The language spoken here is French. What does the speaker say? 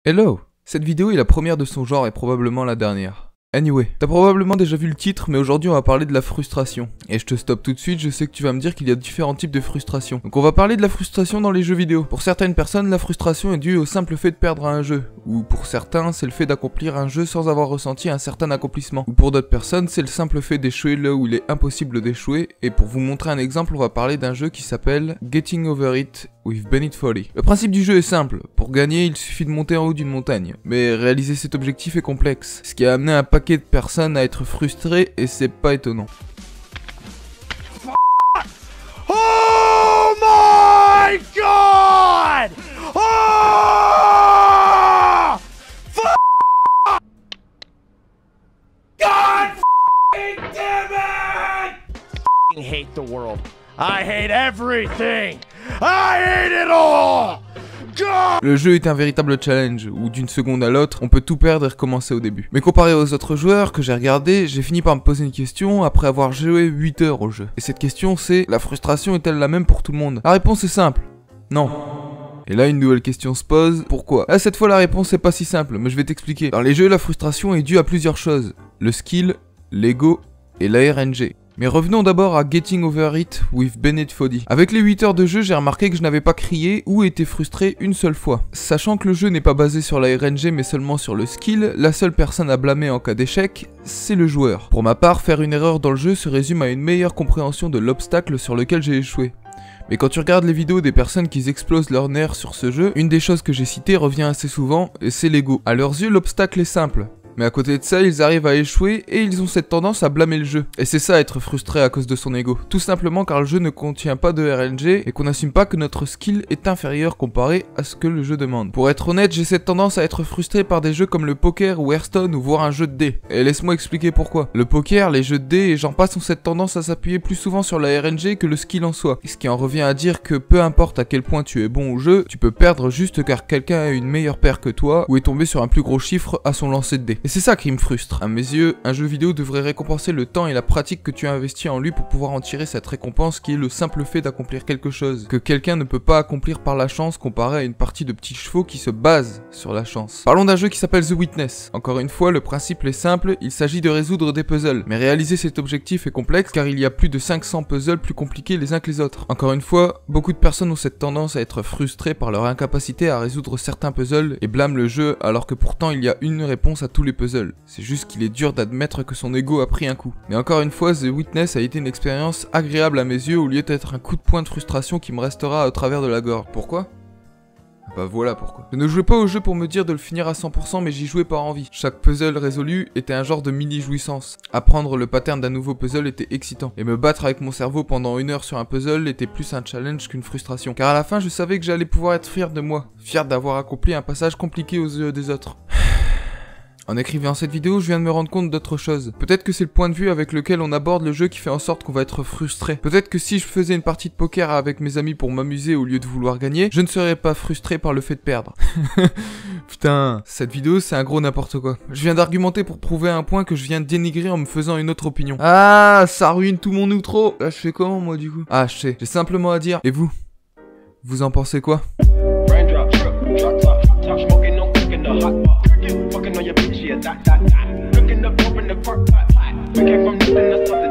Hello! Cette vidéo est la première de son genre et probablement la dernière. Anyway, t'as probablement déjà vu le titre, mais aujourd'hui on va parler de la frustration. Et je te stoppe tout de suite, je sais que tu vas me dire qu'il y a différents types de frustration. Donc on va parler de la frustration dans les jeux vidéo. Pour certaines personnes, la frustration est due au simple fait de perdre à un jeu. Ou pour certains, c'est le fait d'accomplir un jeu sans avoir ressenti un certain accomplissement. Ou pour d'autres personnes, c'est le simple fait d'échouer là où il est impossible d'échouer. Et pour vous montrer un exemple, on va parler d'un jeu qui s'appelle Getting Over It with Bennett Foley. Le principe du jeu est simple. Pour gagner, il suffit de monter en haut d'une montagne. Mais réaliser cet objectif est complexe. Ce qui a amené un paquet de personnes à être frustrées et c'est pas étonnant. Oh my god! Oh! God damn it! I hate the world. I hate everything. I hate it all. God! Le jeu est un véritable challenge, où d'une seconde à l'autre, on peut tout perdre et recommencer au début. Mais comparé aux autres joueurs que j'ai regardés, j'ai fini par me poser une question après avoir joué 8 heures au jeu. Et cette question c'est, la frustration est-elle la même pour tout le monde? La réponse est simple, non. Et là une nouvelle question se pose, pourquoi? Là cette fois la réponse est pas si simple, mais je vais t'expliquer. Dans les jeux, la frustration est due à plusieurs choses. Le skill, l'ego et la RNG. Mais revenons d'abord à Getting Over It with Bennett Foley. Avec les 8 heures de jeu, j'ai remarqué que je n'avais pas crié ou été frustré une seule fois. Sachant que le jeu n'est pas basé sur la RNG mais seulement sur le skill, la seule personne à blâmer en cas d'échec, c'est le joueur. Pour ma part, faire une erreur dans le jeu se résume à une meilleure compréhension de l'obstacle sur lequel j'ai échoué. Mais quand tu regardes les vidéos des personnes qui explosent leurs nerfs sur ce jeu, une des choses que j'ai citées revient assez souvent, et c'est l'ego. À leurs yeux, l'obstacle est simple. Mais à côté de ça, ils arrivent à échouer et ils ont cette tendance à blâmer le jeu. Et c'est ça être frustré à cause de son ego. Tout simplement car le jeu ne contient pas de RNG et qu'on n'assume pas que notre skill est inférieur comparé à ce que le jeu demande. Pour être honnête, j'ai cette tendance à être frustré par des jeux comme le poker ou Hearthstone ou voire un jeu de dés. Et laisse-moi expliquer pourquoi. Le poker, les jeux de dés et j'en passe ont cette tendance à s'appuyer plus souvent sur la RNG que le skill en soi. Ce qui en revient à dire que peu importe à quel point tu es bon au jeu, tu peux perdre juste car quelqu'un a une meilleure paire que toi ou est tombé sur un plus gros chiffre à son lancer de dés. Et c'est ça qui me frustre. À mes yeux, un jeu vidéo devrait récompenser le temps et la pratique que tu as investi en lui pour pouvoir en tirer cette récompense qui est le simple fait d'accomplir quelque chose, que quelqu'un ne peut pas accomplir par la chance comparé à une partie de petits chevaux qui se base sur la chance. Parlons d'un jeu qui s'appelle The Witness. Encore une fois, le principe est simple, il s'agit de résoudre des puzzles, mais réaliser cet objectif est complexe car il y a plus de 500 puzzles plus compliqués les uns que les autres. Encore une fois, beaucoup de personnes ont cette tendance à être frustrées par leur incapacité à résoudre certains puzzles et blâment le jeu alors que pourtant il y a une réponse à tous les puzzles. C'est juste qu'il est dur d'admettre que son ego a pris un coup. Mais encore une fois, The Witness a été une expérience agréable à mes yeux au lieu d'être un coup de poing de frustration qui me restera au travers de la gorge. Pourquoi? Bah voilà pourquoi. Je ne jouais pas au jeu pour me dire de le finir à 100%, mais j'y jouais par envie. Chaque puzzle résolu était un genre de mini-jouissance. Apprendre le pattern d'un nouveau puzzle était excitant. Et me battre avec mon cerveau pendant 1 heure sur un puzzle était plus un challenge qu'une frustration. Car à la fin, je savais que j'allais pouvoir être fier de moi. Fier d'avoir accompli un passage compliqué aux yeux des autres. En écrivant cette vidéo, je viens de me rendre compte d'autre chose. Peut-être que c'est le point de vue avec lequel on aborde le jeu qui fait en sorte qu'on va être frustré. Peut-être que si je faisais une partie de poker avec mes amis pour m'amuser au lieu de vouloir gagner, je ne serais pas frustré par le fait de perdre. Putain, cette vidéo c'est un gros n'importe quoi. Je viens d'argumenter pour prouver un point que je viens de dénigrer en me faisant une autre opinion. Ah, ça ruine tout mon outro. Là je fais comment moi du coup? Ah je sais, j'ai simplement à dire. Et vous? Vous en pensez quoi? Fucking on your bitch, yeah, that. Looking up, open the park, we came from nothing to something.